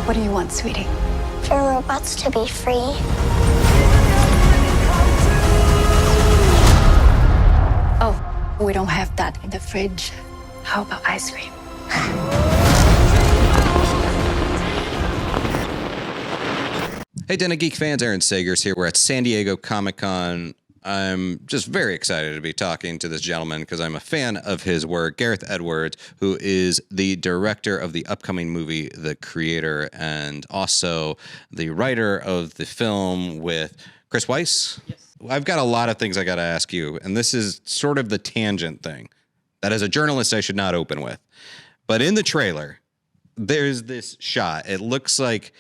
What do you want, sweetie? For robots to be free. Oh, we don't have that in the fridge. How about ice cream? Hey, Den of Geek fans, Aaron Sagers here. We're at San Diego Comic-Con. I'm just very excited to be talking to this gentleman because I'm a fan of his work. Gareth Edwards, who is the director of the upcoming movie The Creator, and also the writer of the film with Chris Weiss. Yes. I've got a lot of things I got to ask you, and this is sort of the tangent thing that as a journalist I should not open with. But in the trailer, there's this shot. It looks like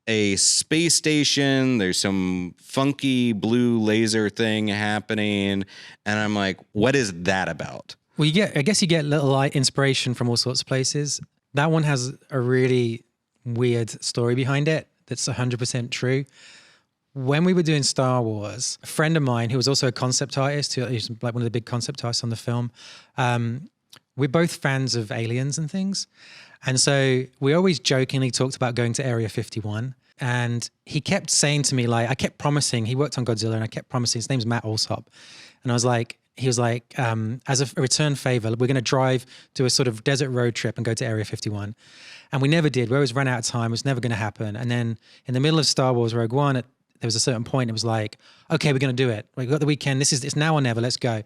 a space station. There's some funky blue laser thing happening. And I'm like, what is that about? Well, I guess you get little light inspiration from all sorts of places. That one has a really weird story behind it that's 100% true. When we were doing Star Wars, a friend of mine who was also a concept artist, who's like one of the big concept artists on the film, we're both fans of aliens and things. And so we always jokingly talked about going to Area 51. And he kept saying to me, like, I kept promising, he worked on Godzilla, and I kept promising, his name's Matt Alsop. And he was like, as a return favor, we're going to drive to a sort of desert road trip and go to Area 51. And we never did. We always ran out of time. It was never going to happen. And then in the middle of Star Wars Rogue One, there was a certain point, it was like, okay, we're going to do it. We've got the weekend. It's now or never. Let's go.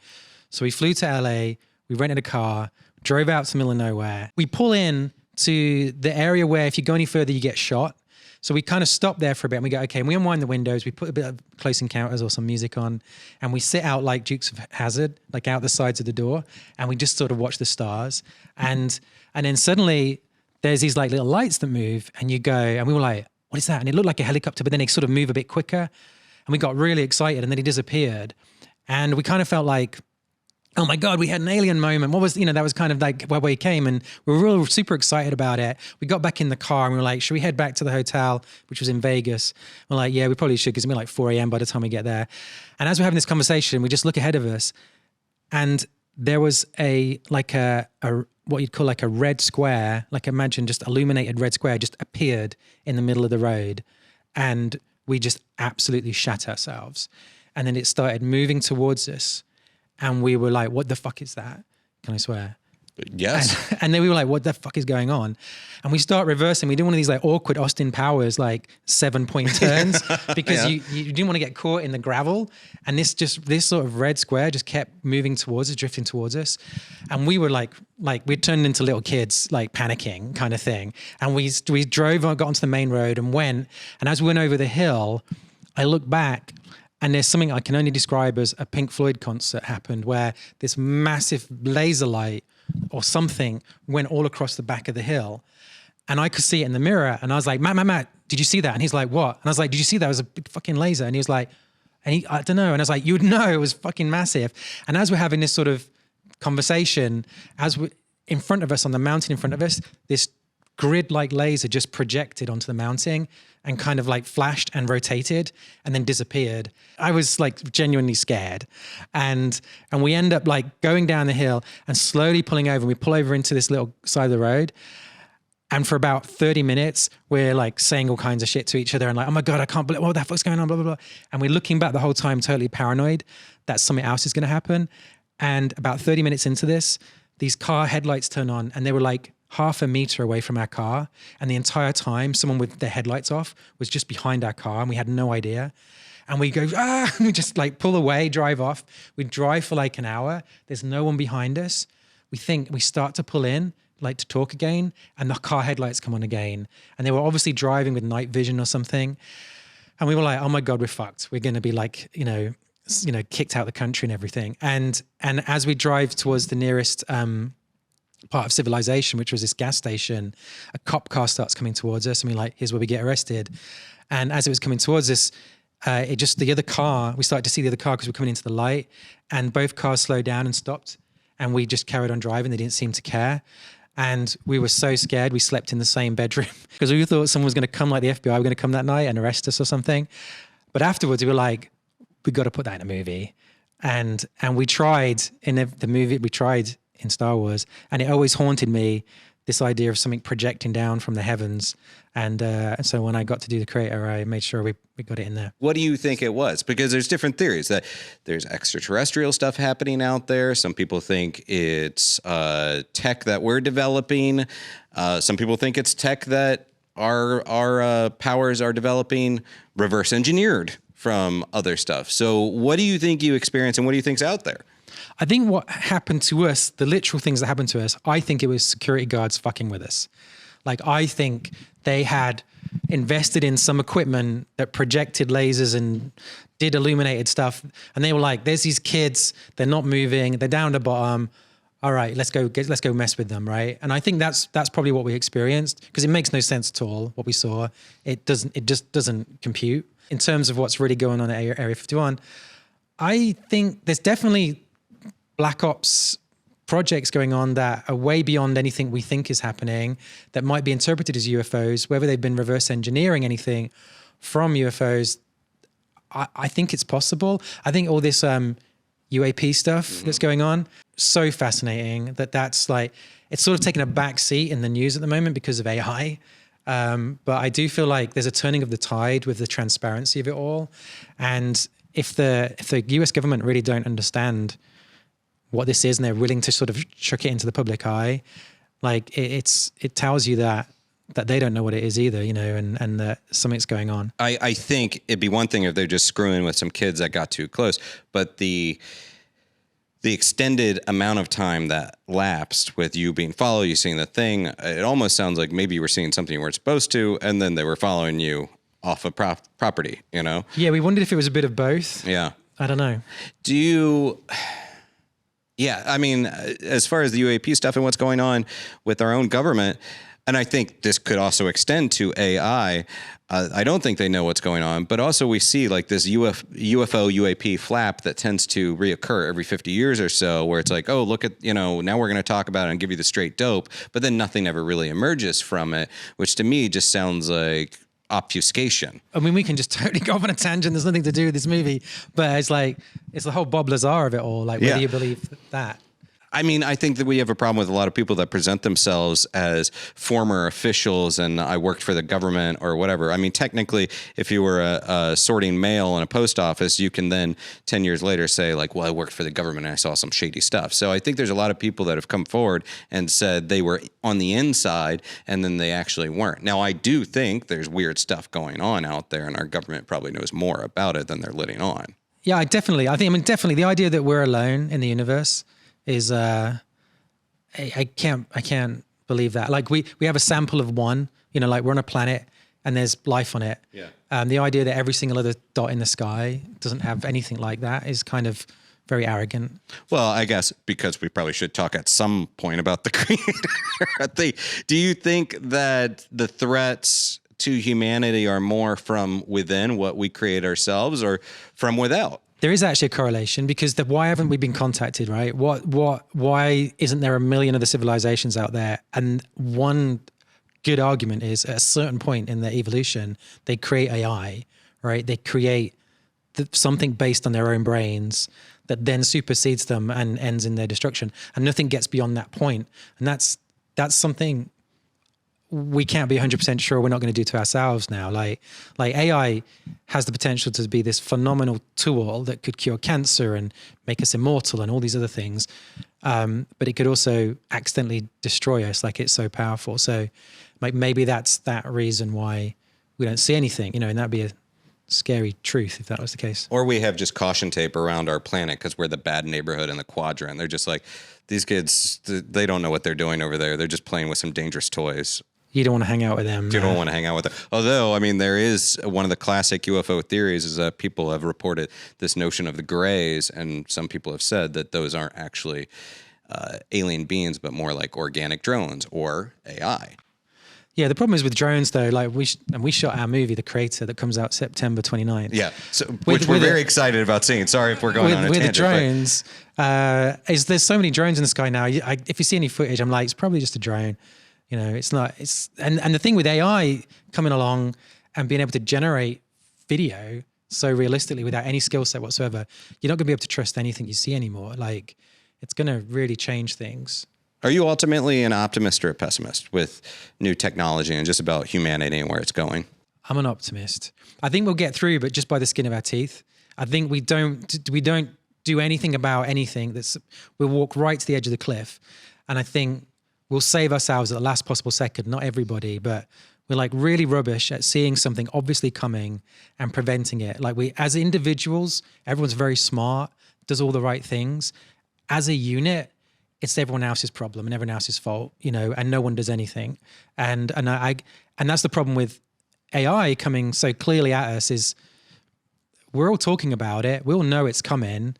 So we flew to LA. We rented a car, drove out to the middle of nowhere. We pull in to the area where if you go any further, you get shot. So we kind of stop there for a bit and we go, okay, and we unwind the windows, we put a bit of Close Encounters or some music on, and we sit out like Dukes of Hazzard, like out the sides of the door, and we just sort of watch the stars. And then suddenly there's these like little lights that move, and you go, and we were like, what is that? And it looked like a helicopter, but then they sort of move a bit quicker. And we got really excited, and then he disappeared. And we kind of felt like, oh my God, we had an alien moment. What was, that was kind of like where we came, and we were really super excited about it. We got back in the car and we were like, should we head back to the hotel, which was in Vegas? We're like, yeah, we probably should, because it'll be like 4 a.m. by the time we get there. And as we're having this conversation, we just look ahead of us, and there was what you'd call like a red square, like imagine just illuminated red square just appeared in the middle of the road. And we just absolutely shat ourselves. And then it started moving towards us. And we were like, what the fuck is that? Can I swear? Yes. And then we were like, what the fuck is going on? And we start reversing. We do one of these like awkward Austin Powers, like 7-point turns because you didn't want to get caught in the gravel. And this sort of red square just kept moving towards us, drifting towards us. And we were like we turned into little kids, like panicking kind of thing. And we drove and got onto the main road and went. And as we went over the hill, I looked back, and there's something I can only describe as a Pink Floyd concert happened, where this massive laser light or something went all across the back of the hill. And I could see it in the mirror. And I was like, Matt, did you see that? And he's like, what? And I was like, did you see that? It was a big fucking laser. And he was like, I don't know. And I was like, you would know, it was fucking massive. And as we're having this sort of conversation, in front of us, on the mountain in front of us, this grid-like laser just projected onto the mountain and kind of like flashed and rotated and then disappeared. I was like genuinely scared. And we end up like going down the hill and slowly pulling over. We pull over into this little side of the road. And for about 30 minutes, we're like saying all kinds of shit to each other and like, oh my God, I can't believe what the fuck's going on, blah, blah, blah. And we're looking back the whole time, totally paranoid that something else is going to happen. And about 30 minutes into this, these car headlights turn on, and they were like half a meter away from our car. And the entire time, someone with their headlights off was just behind our car, and we had no idea. And we go, and we just like pull away, drive off. We drive for like an hour. There's no one behind us. We start to pull in, like to talk again, and the car headlights come on again. And they were obviously driving with night vision or something. And we were like, oh my God, we're fucked. We're going to be like, kicked out of the country and everything. And as we drive towards the nearest part of civilization, which was this gas station, a cop car starts coming towards us, and we're like, here's where we get arrested. And as it was coming towards us, the other car, we started to see the other car because we're coming into the light, and both cars slowed down and stopped, and we just carried on driving. They didn't seem to care. And we were so scared, we slept in the same bedroom because we thought someone was going to come, like the FBI were going to come that night and arrest us or something. But afterwards we were like, we got to put that in a movie. And we tried in the movie, we tried in Star Wars, and it always haunted me, this idea of something projecting down from the heavens. And so when I got to do the creator, I made sure we got it in there. What do you think it was? Because there's different theories that there's extraterrestrial stuff happening out there. Some people think it's tech that we're developing. Some people think it's tech that our powers are developing, reverse engineered from other stuff. So what do you think you experience, and what do you think's out there? I think what happened to us, the literal things that happened to us, I think it was security guards fucking with us. Like, I think they had invested in some equipment that projected lasers and did illuminated stuff. And they were like, there's these kids, they're not moving, they're down the bottom. All right, let's go mess with them, right? And I think that's probably what we experienced, because it makes no sense at all what we saw. It just doesn't compute in terms of what's really going on at Area 51. I think there's definitely Black Ops projects going on that are way beyond anything we think is happening, that might be interpreted as UFOs, whether they've been reverse engineering anything from UFOs. I think it's possible. I think all this UAP stuff that's going on, so fascinating that's like, it's sort of taken a back seat in the news at the moment because of AI. But I do feel like there's a turning of the tide with the transparency of it all. And if the US government really don't understand what this is and they're willing to sort of chuck it into the public eye, like it tells you that they don't know what it is either, you know, and that something's going on. I think it'd be one thing if they're just screwing with some kids that got too close, but the extended amount of time that lapsed with you being followed, you seeing the thing, it almost sounds like maybe you were seeing something you weren't supposed to, and then they were following you off of property, you know? Yeah, we wondered if it was a bit of both. Yeah. I don't know. Yeah, I mean, as far as the UAP stuff and what's going on with our own government, and I think this could also extend to AI, I don't think they know what's going on, but also we see like this UFO UAP flap that tends to reoccur every 50 years or so, where it's like, oh, look at, you know, now we're going to talk about it and give you the straight dope, but then nothing ever really emerges from it, which to me just sounds like obfuscation. I mean, we can just totally go off on a tangent. There's nothing to do with this movie, but it's like, it's the whole Bob Lazar of it all. Like, whether you believe that. I mean, I think that we have a problem with a lot of people that present themselves as former officials and I worked for the government or whatever. I mean, technically, if you were a sorting mail in a post office, you can then 10 years later say like, well, I worked for the government and I saw some shady stuff. So I think there's a lot of people that have come forward and said they were on the inside and then they actually weren't. Now, I do think there's weird stuff going on out there and our government probably knows more about it than they're letting on. Yeah, definitely the idea that we're alone in the universe is I can't believe that. Like we have a sample of one, you know, like we're on a planet and there's life on it. Yeah. The idea that every single other dot in the sky doesn't have anything like that is kind of very arrogant. Well, I guess because we probably should talk at some point about the creator. Do you think that the threats to humanity are more from within, what we create ourselves, or from without? There is actually a correlation, because why haven't we been contacted, right? Why isn't there a million other civilizations out there? And one good argument is at a certain point in their evolution, they create AI, right? They create something based on their own brains that then supersedes them and ends in their destruction. And nothing gets beyond that point. And that's something we can't be 100% sure we're not going to do to ourselves now. Like AI has the potential to be this phenomenal tool that could cure cancer and make us immortal and all these other things. But it could also accidentally destroy us, like it's so powerful. So like maybe that's that reason why we don't see anything, you know, and that'd be a scary truth if that was the case. Or we have just caution tape around our planet because we're the bad neighborhood in the quadrant. They're just like, these kids, they don't know what they're doing over there. They're just playing with some dangerous toys. You don't want to hang out with them. You don't want to hang out with them. Although, I mean, there is one of the classic UFO theories is that people have reported this notion of the grays, and some people have said that those aren't actually alien beings, but more like organic drones or AI. Yeah, the problem is with drones, though. Like we shot our movie, The Creator, that comes out September 29th. Yeah, so, which we're very excited about seeing. Sorry if we're going on a tangent. With the drones, there's so many drones in the sky now. If you see any footage, I'm like, it's probably just a drone. You know, it's not. And the thing with AI coming along and being able to generate video so realistically without any skill set whatsoever, you're not going to be able to trust anything you see anymore. Like, it's going to really change things. Are you ultimately an optimist or a pessimist with new technology and just about humanity and where it's going? I'm an optimist. I think we'll get through, but just by the skin of our teeth. I think we don't do anything about anything. We'll walk right to the edge of the cliff. And I think we'll save ourselves at the last possible second. Not everybody, but we're like really rubbish at seeing something obviously coming and preventing it. Like as individuals, everyone's very smart, does all the right things. As a unit, it's everyone else's problem and everyone else's fault, and no one does anything. And that's the problem with AI coming so clearly at us is we're all talking about it. We all know it's coming.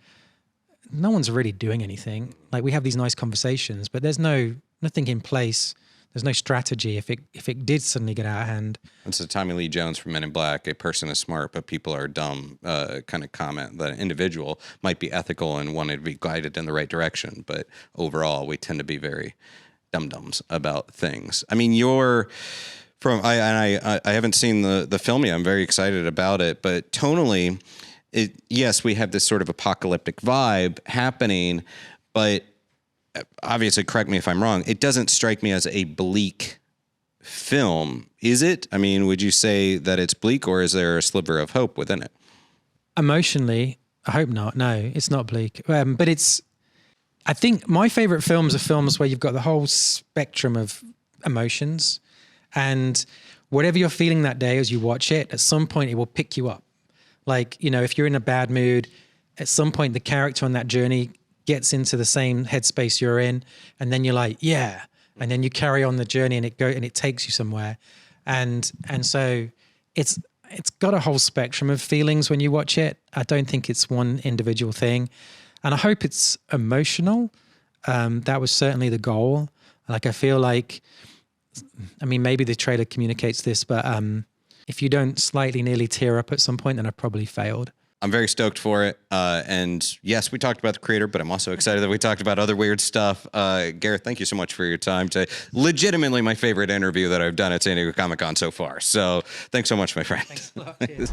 No one's really doing anything. Like we have these nice conversations, but there's nothing in place. There's no strategy if it did suddenly get out of hand. It's the Tommy Lee Jones from Men in Black, a person is smart, but people are dumb kind of comment that an individual might be ethical and wanted to be guided in the right direction. But overall, we tend to be very dum-dums about things. I mean, I haven't seen the film yet. I'm very excited about it. But tonally, yes, we have this sort of apocalyptic vibe happening, but obviously, correct me if I'm wrong, it doesn't strike me as a bleak film, is it? I mean, would you say that it's bleak, or is there a sliver of hope within it? Emotionally, I hope not. No, it's not bleak. But I think my favorite films are films where you've got the whole spectrum of emotions, and whatever you're feeling that day as you watch it, at some point it will pick you up. Like, if you're in a bad mood, at some point the character on that journey gets into the same headspace you're in, and then you're like, yeah, and then you carry on the journey and it takes you somewhere, and so it's got a whole spectrum of feelings when you watch it. I don't think it's one individual thing, and I hope it's emotional. That was certainly the goal. Like I feel like, I mean, maybe the trailer communicates this, but if you don't slightly nearly tear up at some point, then I probably failed. I'm very stoked for it. And yes, we talked about the creator, but I'm also excited that we talked about other weird stuff. Gareth, thank you so much for your time today. Legitimately my favorite interview that I've done at San Diego Comic-Con so far. So thanks so much, my friend. Thanks a lot. Cheers.